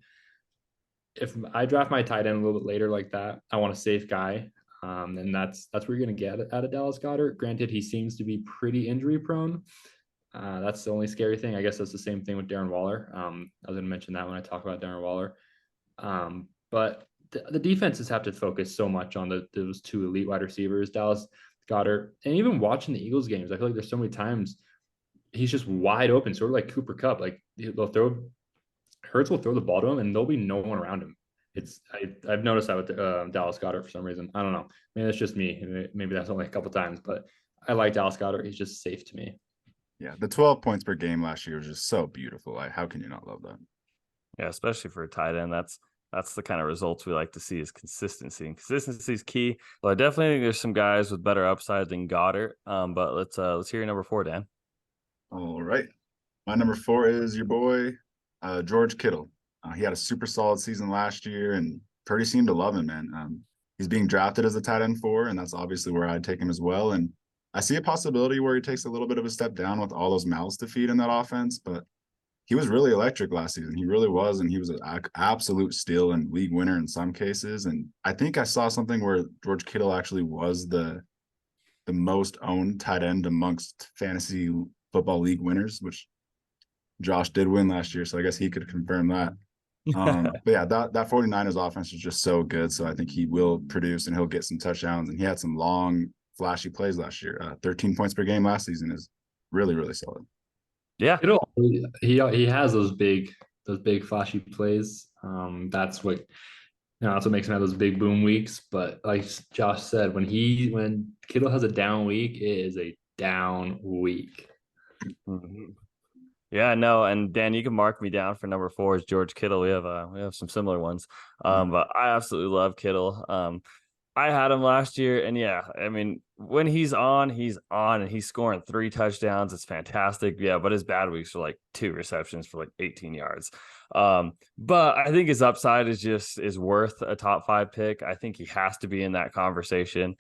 If I draft my tight end a little bit later like that, I want a safe guy. And that's where you're going to get out of Dallas Goedert. Granted, he seems to be pretty injury prone. That's the only scary thing. I guess that's the same thing with Darren Waller. I was going to mention that when I talk about Darren Waller. But the defenses have to focus so much on those 2 elite wide receivers, Dallas Goedert, and even watching the Eagles games, I feel like there's so many times he's just wide open, sort of like Cooper Kupp. Like Hurts will throw the ball to him, and there'll be no one around him. I've noticed that with Dallas Goedert for some reason. I don't know. Maybe that's just me. Maybe that's only a couple times, but I like Dallas Goedert. He's just safe to me. Yeah, the 12 points per game last year was just so beautiful. Like, how can you not love that? Yeah, especially for a tight end. That's the kind of results we like to see is consistency. And consistency is key. Well, I definitely think there's some guys with better upside than Goddard. But let's hear your number 4, Dan. All right. My number 4 is your boy, George Kittle. He had a super solid season last year, and Purdy seemed to love him, man. He's being drafted as a tight end 4, and that's obviously where I'd take him as well. And I see a possibility where he takes a little bit of a step down with all those mouths to feed in that offense, but he was really electric last season. He really was, and he was an absolute steal and league winner in some cases. And I think I saw something where George Kittle actually was the most owned tight end amongst fantasy football league winners, which Josh did win last year, so I guess he could confirm that. But yeah, that 49ers offense is just so good. So I think he will produce and he'll get some touchdowns. And he had some long, flashy plays last year. 13 points per game last season is really, really solid. Yeah. He has those big flashy plays. That's what that's what makes him have those big boom weeks. But like Josh said, when Kittle has a down week, it is a down week. Mm-hmm. Yeah, no, and Dan, you can mark me down for number 4 is George Kittle. We have some similar ones. But I absolutely love Kittle. I had him last year, and yeah, I mean, when he's on, and he's scoring 3 touchdowns. It's fantastic. Yeah, but his bad weeks are like 2 receptions for like 18 yards. But I think his upside is worth a top 5 pick. I think he has to be in that conversation.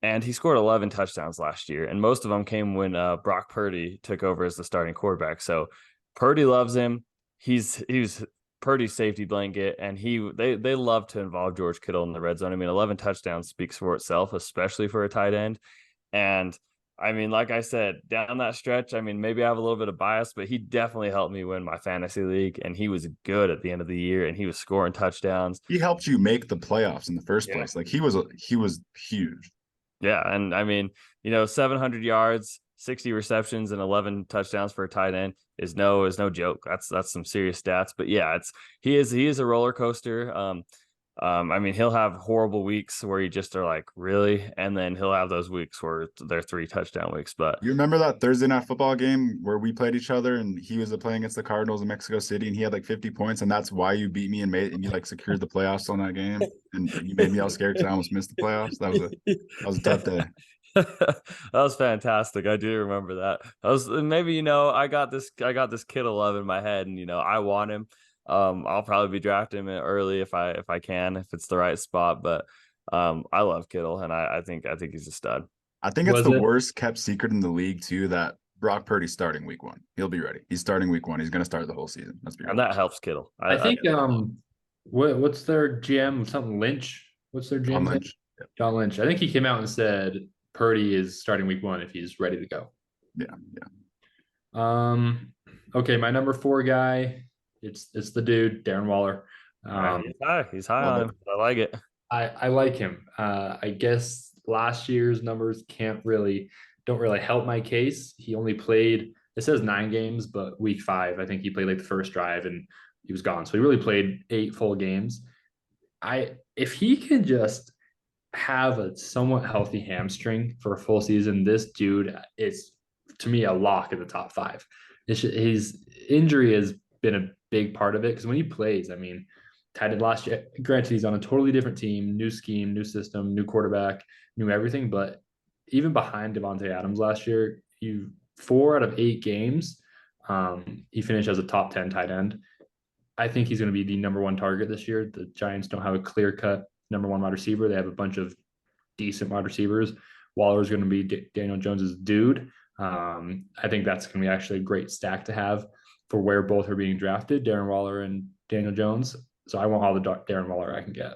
And he scored 11 touchdowns last year, and most of them came when Brock Purdy took over as the starting quarterback. So Purdy loves him. He's Purdy's safety blanket, and they love to involve George Kittle in the red zone. I mean, 11 touchdowns speaks for itself, especially for a tight end. And I mean, like I said, down that stretch, I mean, maybe I have a little bit of bias, but he definitely helped me win my fantasy league, and he was good at the end of the year, and he was scoring touchdowns. He helped you make the playoffs in the first place. Like he was huge. Yeah, and I mean, 700 yards, 60 receptions, and 11 touchdowns for a tight end is no joke. That's some serious stats. But yeah, he is a roller coaster. I mean, he'll have horrible weeks where you just are like, really, and then he'll have those weeks where they're 3 touchdown weeks. But you remember that Thursday night football game where we played each other, and he was playing against the Cardinals in Mexico City, and he had like 50 points, and that's why you beat me and you like secured the playoffs on that game, and you made me all scared because I almost missed the playoffs. That was a tough day. That was fantastic. I do remember that. Maybe I got this Kittle love in my head, and I want him. I'll probably be drafting him early if I can, if it's the right spot. But I love Kittle, and I think he's a stud. I think it's the worst kept secret in the league too that Brock Purdy's starting week 1. He'll be ready. He's starting week 1. He's going to start the whole season. And that helps Kittle. I think what's their GM? Something Lynch. What's their GM? John Lynch. Yeah. John Lynch. I think he came out and said Purdy is starting week 1 if he's ready to go. Yeah. Okay, my number 4 guy. It's the dude, Darren Waller. He's high on him. I like it. I like him. I guess last year's numbers don't really help my case. He only played, it says 9 games, but week 5, I think he played like the first drive and he was gone. So he really played 8 full games. If he can just have a somewhat healthy hamstring for a full season, this dude is, to me, a lock in the top 5. His injury has been a big part of it, because when he plays, I mean, tight end last year, granted he's on a totally different team, new scheme, new system, new quarterback, new everything, but even behind Devontae Adams last year, 4 out of 8 games, he finished as a top 10 tight end. I think he's going to be the number 1 target this year. The Giants don't have a clear-cut number 1 wide receiver. They have a bunch of decent wide receivers. Waller is going to be Daniel Jones's dude. I think that's going to be actually a great stack to have for where both are being drafted, Darren Waller and Daniel Jones. So I want all the Darren Waller I can get.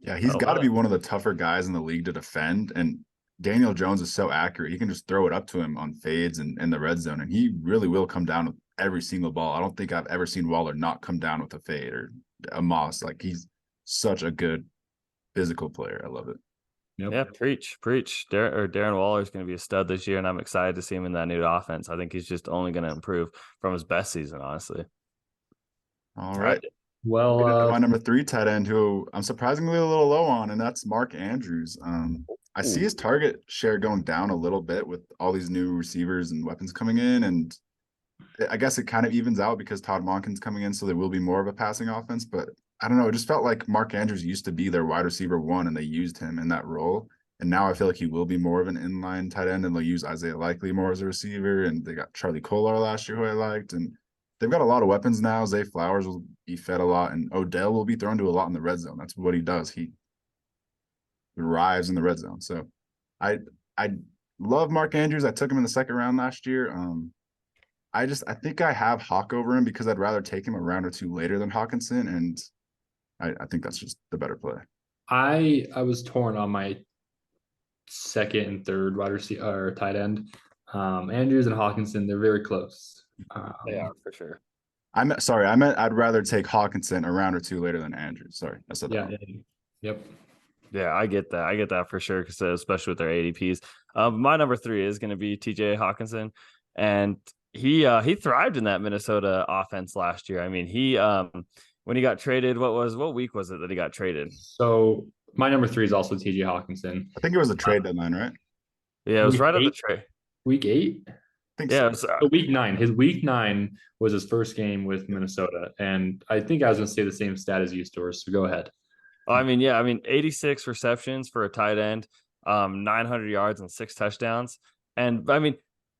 Yeah, he's got to be one of the tougher guys in the league to defend. And Daniel Jones is so accurate. He can just throw it up to him on fades and in the red zone. And he really will come down with every single ball. I don't think I've ever seen Waller not come down with a fade or a moss. Like, he's such a good physical player. I love it. Yep. Yeah, preach. Darren Waller is going to be a stud this year, and I'm excited to see him in that new offense. I think he's just only going to improve from his best season, honestly. All right. Well, my number 3 tight end, who I'm surprisingly a little low on, and that's Mark Andrews. I see his target share going down a little bit with all these new receivers and weapons coming in, and I guess it kind of evens out because Todd Monken's coming in, so there will be more of a passing offense. But I don't know. It just felt like Mark Andrews used to be their wide receiver one, and they used him in that role. And now I feel like he will be more of an inline tight end, and they'll use Isaiah Likely more as a receiver. And they got Charlie Kolar last year, who I liked. And they've got a lot of weapons now. Zay Flowers will be fed a lot, and Odell will be thrown to a lot in the red zone. That's what he does. He arrives in the red zone. So I love Mark Andrews. I took him in the second round last year. I think I have Hawk over him because I'd rather take him a round or two later than Hawkinson, and I think that's just the better play. I was torn on my second and third wide receiver or tight end. Andrews and Hawkinson, they're very close. They are for sure. I meant I'd rather take Hawkinson a round or two later than Andrews. Sorry, I said that. Yeah. Yep. Yeah, I get that. I get that for sure, because especially with their ADPs. My number 3 is going to be TJ Hawkinson, and he thrived in that Minnesota offense last year. I mean, he when he got traded, what week was it that he got traded? So my number 3 is also TJ Hawkinson. I think it was a trade deadline, right? Yeah, it was Week right at the 8? trade. Week 8? I think Yeah, so. it was, So week 9. His week 9 was his first game with Minnesota, and I think I was going to say the same stat as you, Stores. So go ahead. I mean, 86 receptions for a tight end, 900 yards and 6 touchdowns. And I mean,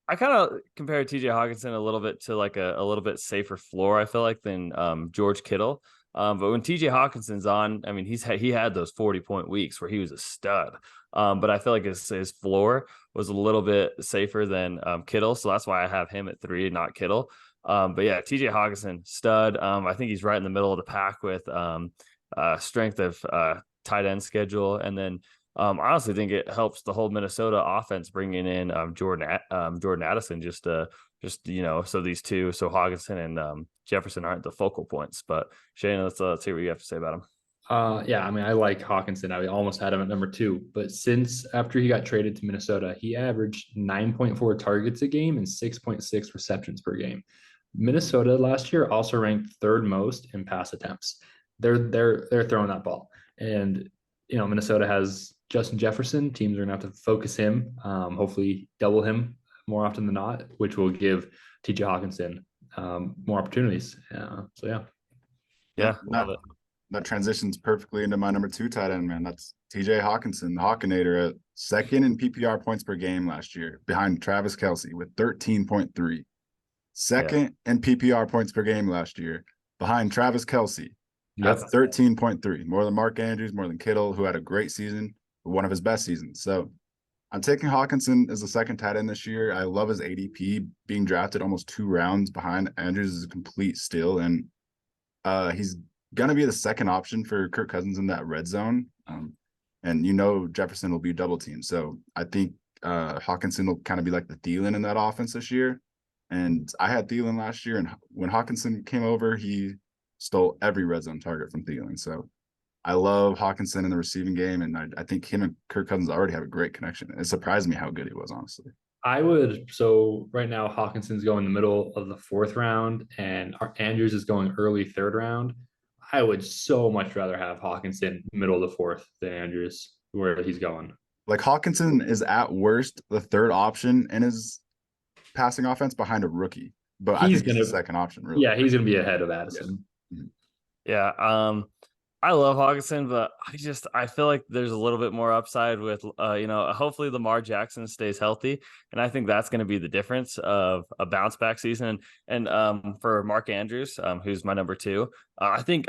I kind of compare TJ Hawkinson a little bit to like a little bit safer floor, I feel like, than George Kittle. But when TJ Hawkinson's on, I mean, he had those 40-point weeks where he was a stud. But I feel like his floor was a little bit safer than Kittle. So that's why I have him at 3, not Kittle. But yeah, TJ Hawkinson, stud. I think he's right in the middle of the pack with strength of tight end schedule. And then I honestly think it helps the whole Minnesota offense bringing in Jordan Addison just so these two, so Hawkinson and Jefferson aren't the focal points. But Shane, let's see what you have to say about him. Yeah, I mean, I like Hawkinson. I almost had him at number 2, but since after he got traded to Minnesota, he averaged 9.4 targets a game and 6.6 receptions per game. Minnesota last year also ranked 3rd most in pass attempts. They're throwing that ball, and Minnesota has Justin Jefferson. Teams are gonna have to focus him, hopefully double him more often than not, which will give TJ Hawkinson more opportunities. So Yeah, love it. That transitions perfectly into my number 2 tight end, man. That's TJ Hawkinson, the Hawkinator, at 2nd in PPR points per game last year, behind Travis Kelce with 13.3. 2nd in PPR points per game last year, behind Travis Kelce at 13.3. More than Mark Andrews, more than Kittle, who had a great season, one of his best seasons. So I'm taking Hawkinson as the 2nd tight end this year. I love his ADP. Being drafted almost 2 rounds behind Andrews is a complete steal, and he's gonna be the 2nd option for Kirk Cousins in that red zone. And Jefferson will be double teamed. So I think Hawkinson will kind of be like the Thielen in that offense this year. And I had Thielen last year, and when Hawkinson came over, he stole every red zone target from Thielen. So I love Hawkinson in the receiving game, and I think him and Kirk Cousins already have a great connection. It surprised me how good he was, honestly. So right now Hawkinson's going the middle of the 4th round, and Andrews is going early 3rd round. I would so much rather have Hawkinson middle of the 4th than Andrews where he's going. Like, Hawkinson is at worst the 3rd option in his passing offense behind a rookie, but I think he's the 2nd option. Really. Yeah, he's going to be ahead of Addison. Yeah. I love Hawkinson, but I feel like there's a little bit more upside with, hopefully Lamar Jackson stays healthy. And I think that's going to be the difference of a bounce back season. And for Mark Andrews, who's my number 2, I think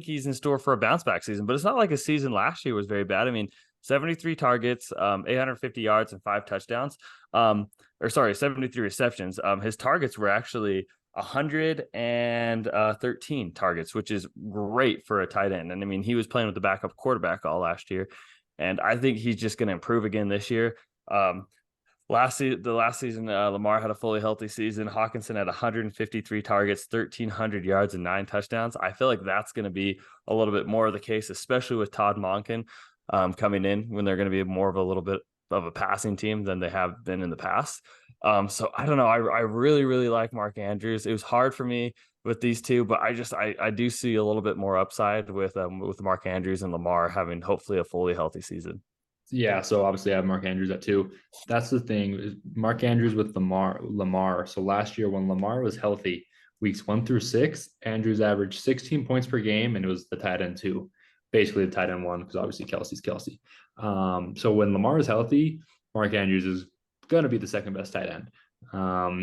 he's in store for a bounce back season, but it's not like his season last year was very bad. I mean, 73 targets, 850 yards and 5 touchdowns. 73 receptions. His targets were actually 113 targets, which is great for a tight end. And I mean, he was playing with the backup quarterback all last year, and I think he's just going to improve again this year. The last season, Lamar had a fully healthy season. Hawkinson had 153 targets, 1,300 yards, and 9 touchdowns. I feel like that's going to be a little bit more of the case, especially with Todd Monken coming in, when they're going to be more of a little bit of a passing team than they have been in the past. So I don't know. I really, really like Mark Andrews. It was hard for me with these two, but I do see a little bit more upside with Mark Andrews and Lamar having hopefully a fully healthy season. Yeah, so obviously I have Mark Andrews at 2. That's the thing. Is Mark Andrews with Lamar. So last year when Lamar was healthy, weeks 1 through 6, Andrews averaged 16 points per game, and it was the tight end 2, basically the tight end 1, because obviously Kelsey's Kelsey. So when Lamar is healthy, Mark Andrews is going to be the second best tight end.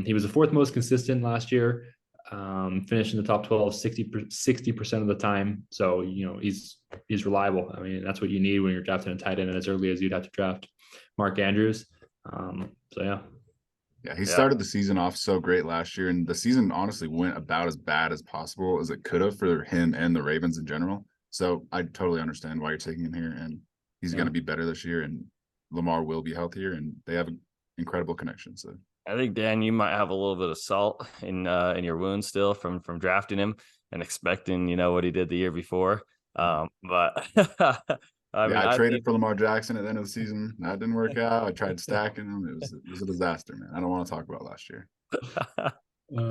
He was the 4th most consistent last year, finished in the top 12 60% of the time. So he's reliable. I mean, that's what you need when you're drafting a tight end as early as you'd have to draft Mark Andrews. So yeah. Yeah, he started the season off so great last year, and the season honestly went about as bad as possible as it could have for him and the Ravens in general. So I totally understand why you're taking him here, and he's going to be better this year, and Lamar will be healthier, and they have an incredible connection. So I think, Dan, you might have a little bit of salt in your wound still from drafting him and expecting what he did the year before. But I traded for Lamar Jackson at the end of the season. That didn't work out. I tried stacking him. It was a disaster, man. I don't want to talk about last year.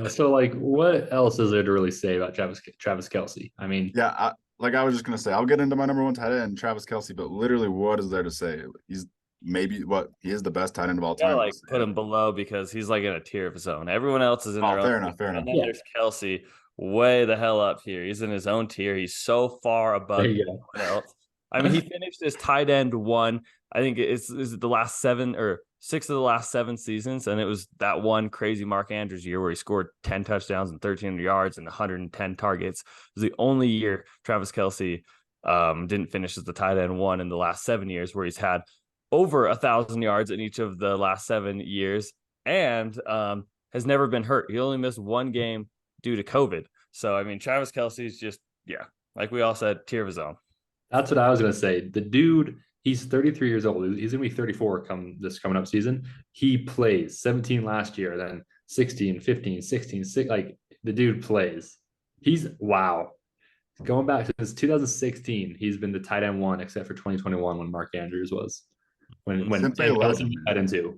So like, what else is there to really say about Travis Kelce? I mean, yeah, I was just gonna say, I'll get into my number 1 tight end, Travis Kelce, but literally, what is there to say? He's he is the best tight end of all time. Like put him below because he's like in a tier of his own. Everyone else is in their own. Fair enough. And then there's Kelce way the hell up here. He's in his own tier. He's so far above everyone else. I mean, he finished as tight end 1. I think it's the last 7 or 6 of the last 7 seasons, and it was that one crazy Mark Andrews year where he scored 10 touchdowns and 1,300 yards and 110 targets. It was the only year Travis Kelce didn't finish as the tight end 1 in the last 7 years, where he's had over 1,000 yards in each of the last 7 years, and has never been hurt. He only missed 1 game due to COVID. So I mean, Travis Kelce is just like we all said, tier of his own. That's what I was gonna say. The dude, he's 33 years old. He's gonna be 34 coming up season. He plays 17 last year, then 16, 15, 16, 6. Like the dude plays. He's wow. Going back since 2016, he's been the tight end 1, except for 2021 when Mark Andrews was. When simply a legend. Tight end 2.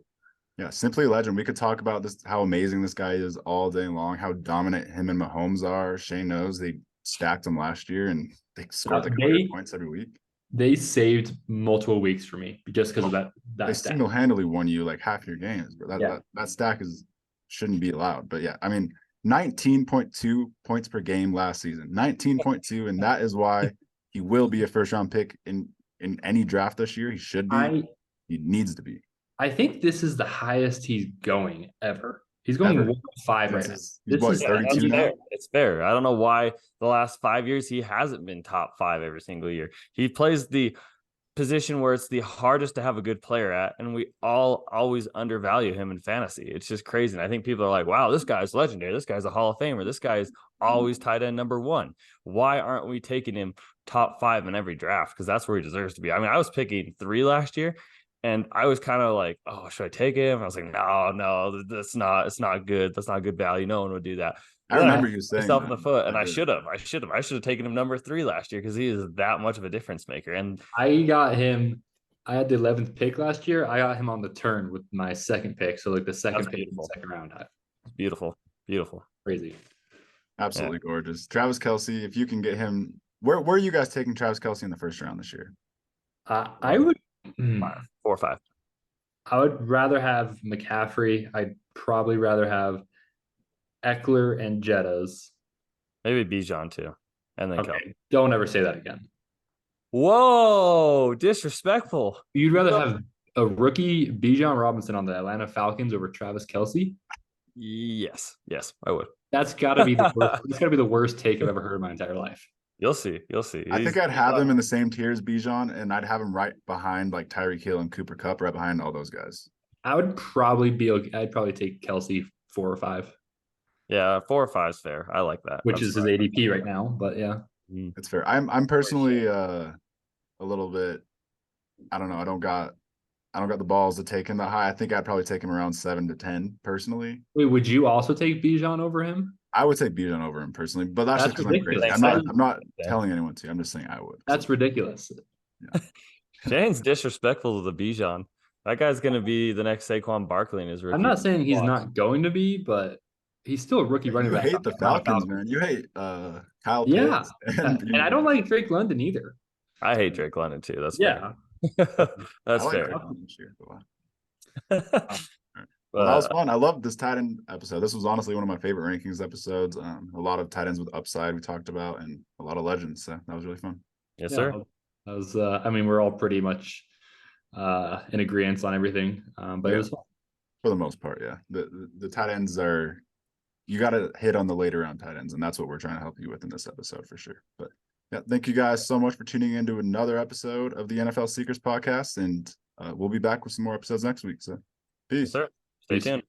Yeah, simply a legend. We could talk about this, how amazing this guy is all day long, how dominant him and Mahomes are. Shane knows they stacked him last year, and they scored like 100 points every week. They saved multiple weeks for me just because of that. They single-handedly won you like half your games, but that stack shouldn't be allowed. But yeah, I mean, 19.2 points per game last season, 19.2, and that is why he will be a first-round pick in any draft this year. He should be. He needs to be. I think this is the highest he's going ever. He's going 1.5 right now. He's 32 now. It's fair. I don't know why the last 5 years he hasn't been top 5 every single year. He plays the position where it's the hardest to have a good player at, and we all always undervalue him in fantasy. It's just crazy. And I think people are like, wow, this guy's legendary. This guy's a Hall of Famer. This guy is always tight end number 1. Why aren't we taking him top 5 in every draft? Because that's where he deserves to be. I mean, I was picking 3 last year, and I was kind of like, oh, should I take him? I was like, no, it's not good. That's not good value. No one would do that. I remember you saying myself in the foot, and I should have taken him number 3 last year because he is that much of a difference maker. And I got him. I had the 11th pick last year. I got him on the turn with my 2nd pick. So like the second pick in the 2nd round. Beautiful, crazy, absolutely gorgeous. Travis Kelce, if you can get him, where are you guys taking Travis Kelce in the first round this year? I would 4 or 5. I would rather have McCaffrey. I'd probably rather have Eckler and Jettas. Maybe Bijan too. And then Kelce. Don't ever say that again. Whoa, disrespectful. You'd rather have a rookie Bijan Robinson on the Atlanta Falcons over Travis Kelce? Yes, I would. That's gotta be the worst take I've ever heard in my entire life. You'll see. I think I'd have him in the same tier as Bijan, and I'd have him right behind like Tyreek Hill and Cooper Kupp, right behind all those guys. I'd probably take Kelce 4 or 5. Yeah, 4 or 5 is fair. I like that. Which is his ADP right now, but yeah. It's fair. I'm personally a little bit, I don't know, I don't got the balls to take him that high. I think I'd probably take him around 7 to 10 personally. Wait, would you also take Bijan over him? I would take Bijan over him personally, but that's just because I'm crazy. I'm not telling anyone to. I'm just saying I would. That's ridiculous. Yeah. Shane's disrespectful to the Bijan. That guy's going to be the next Saquon Barkley in his rookie. I'm not saying he's not going to be, but he's still a rookie running back. You hate the Falcons, man. You hate Kyle Pitts. Yeah, and I don't like Drake London either. I hate Drake London too. That's yeah. That's I like fair. Coughlin this year. But wow. But, Well, that was fun. I love this tight end episode. This was honestly one of my favorite rankings episodes. A lot of tight ends with upside we talked about, and a lot of legends. So that was really fun. yes, Yeah, sir. that was. I mean, we're all pretty much in agreement on everything. But it was fun. For the most part. Yeah, the tight ends are, you got to hit on the later round tight ends, and that's what we're trying to help you with in this episode for sure. But yeah, thank you guys so much for tuning into another episode of the NFL Seekers podcast, and we'll be back with some more episodes next week. So peace. Yes, sir. Stay Peace. tuned.